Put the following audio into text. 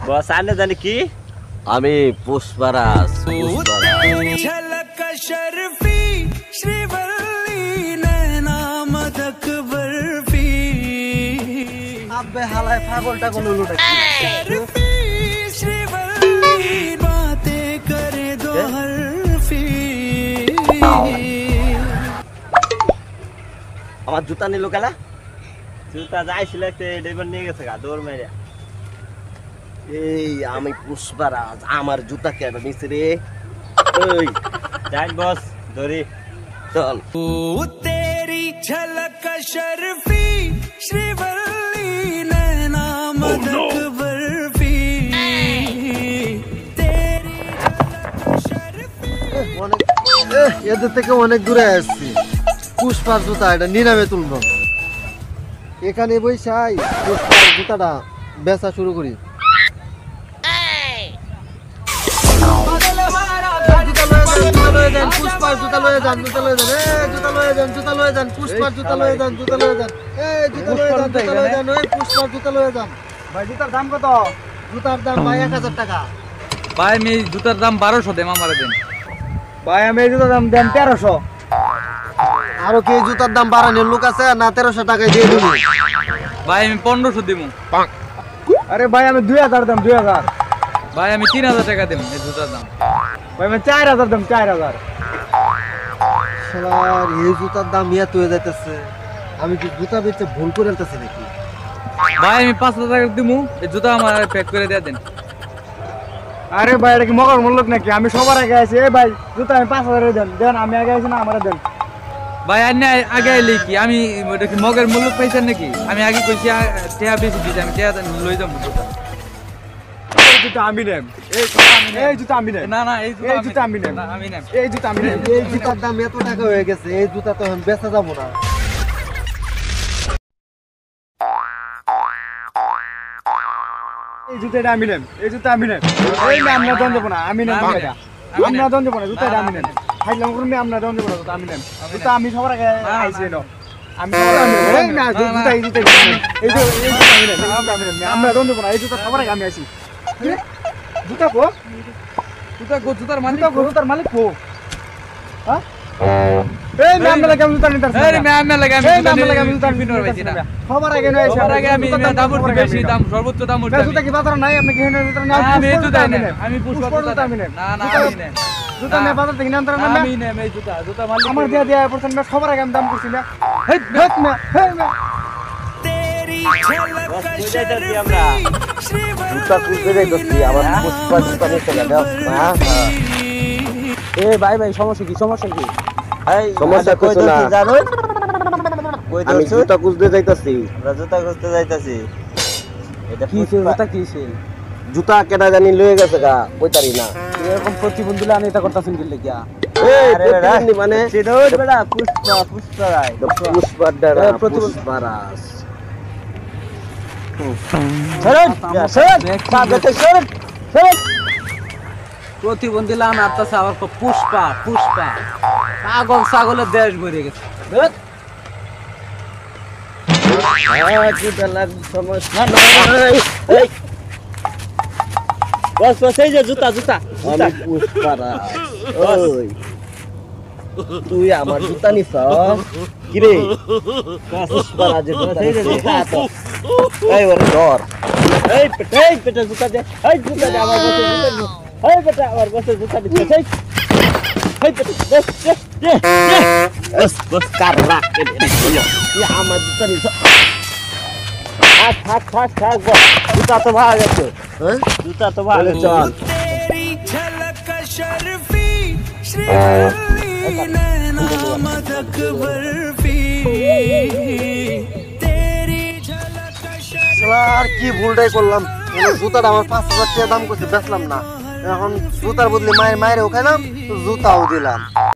বস আনে জানি কি আমি পুষ্পারাজ झलक शर्फी श्रीवल्ली नैना मदक बर्फी আব্বে হালায় পাগলটা কোন লুটা शर्फी श्रीवल्ली बातें करे दो हरफी আমার জুতা নিল গেলা জুতা যাইছিল একটা ড্রাইভার নিয়ে গেছে গা দৌড় মেরে এই আমি পুষ্পারাজ আমার জুতা কেন নিছে রে ওই যাই বস ধরি চল ओ तेरी झलक शर्फी श्रीवल्ली नैना मदक बर्फी तेरी झलक शर्फी অনেক এদের থেকে অনেক দূরে আসছি পুষ্পার জুতা এটা নিলামে তুলবো এখানে বইসাই পুষ্পার জুতাটা বেচা শুরু করি পুষ্পার জুতা লয়ে যান জুতা লয়ে যান জুতা লয়ে যান জুতা লয়ে যান পুষ্পার জুতা লয়ে যান জুতা লয়ে যান জুতা লয়ে যান জুতা লয়ে যান পুষ্পার জুতা লয়ে যান ভাই জুতার দাম কত? জুতার দাম ভাই 1000 টাকা ভাই আমি জুতার দাম 1200 দেম আমারে দেন। ভাই আমি এই জুতার দাম দেন 1300। আরো কি জুতার দাম বাড়ানোর লোক আছে না 1300 টাকায় দিয়ে দিবি ভাই আমি 1500 দিমু। আরে ভাই আমি 2000 দাম 2000। ভাই আমি 3000 টাকা দেম এই জুতার দাম। ভাই আমি 4000 দাম 4000। শালার এই জুতার দাম এত হয়ে যাইতেছে আমি কি জুতা বেচে ভুল করে আনতেছি নাকি ভাই আমি 5000 টাকা দিমু এই জুতা আমার প্যাক করে দিয়ে দেন। আরে ভাই এটা কি মগর মূল্য নাকি আমি সবার আগে আছি এই ভাই জুতা আমি 5000 এর দেন দেন আমি আগে আছি না আমারে দেন। ভাই আন্নে আগে আইলি কি আমি এটা কি মগের মূল্য পাইছেন নাকি আমি আগে কইছি টিয়া বেশি দিছি আমি টিয়া লই যাম জুতা। এই জুতা আমি নেম এই জুতা আমি নেম না না এই জুতা আমি নেম না আমি নেম এই জুতা আমি নেম এই জুতার দাম এত টাকা হয়ে গেছে এই জুতা তো এখন বেচা যাবো না এই জুতাটা আমি নেম এই জুতা আমি নেম এই না আমরা দন দেব না আমি নেম এটা আমরা দন দেব না জুতাটা আমি নেম খাইলাম করমি আমরা দন দেব না জুতা আমি নেম জুতা আমি সবার আগে আইছি নো আমি এই না জুতা এই জুতা এই জুতা আমি নেম আমরা দন দেব না এই জুতা সবার আগে আমি আইছি জুতা কো জুতার মালিক কো হ্যাঁ এই ম্যাম লাগে আমি জুতা নিতে আসছি এই ম্যাম লাগে আমি জুতা নিতে পারছি না সবার আগে নয় সবার আগে আমি দাম বেশি দাম সর্বোচ্চ দাম উঠে জুতা কি বাজার নাই আপনি কি হেন জুতা না আমি এই জুতা নেন আমি পুষ্পা জুতা আমি নেন না না আমি নেন জুতা নে বাজার থেকে নেন না আমি নেন এই জুতা মালিক আমার দিয়া পড়ছেন না সবার আগে আমি দাম করছি না হেট হেট না হে না तेरी झलक যাইতাছি আমরা জুতা খুলতে যাইতেছি আমার পুষ্পা জুতা নিতে গেল হ্যাঁ এ ভাই ভাই সমস্যা কি এই সমস্যা কই কিছু না। দছিস জানো কই আমি দছিস জুতা খুলতে যাইতেছি আমরা জুতা খুঁজতে যাইতাছি এটা কি জুতা কি সে জুতা কেনা জানি লয়ে গেছে গা কইতারি না এরকম প্রতিবন্ধী লানি এটা করতেছেন কি লাগিয়া এই আরে বেটা, প্রতিবন্ধী মানে চিনোস বেটা পুষ্পা রায় পুষ্পার দ্বারা এই প্রতিবন্ধী- পুষ্পারাজ প্রতিবন্ধী লান আত্মাছে আবার পুষ্পা পাগল ছাগলের দেশ ভরে গেছে বস বস এই যে জুতা জুতা জুতা আমি পুষ্পারাজ ওই তুই আমার জুতা নিছ কিরে পুষ্পারাজের জুতা এই যে নিছিস? জুতা তো এই ওরে ধর এই পেটে জুতা দে এই জুতা দে আমার বসে জুতা দে এই বেটা আমার বসে জুতা দিতে এই এই পেটে বস দে বস বস কার রাখ তুই আমার জুতা নিছ থাক বস জুতা তো ভাগ গেছে হ্যাঁ জুতা তো ভাগ চলে গেছে চল तेरी झलक शर्फी श्रीवल्ली नैना मदक बर्फी तेरी झलक আর কি ভুলটাই করলাম জুতাটা আমার 5000 টাকা দাম করছে বেচলাম না এখন জুতার বদলে মায়ের ওখানে জুতাও দিলাম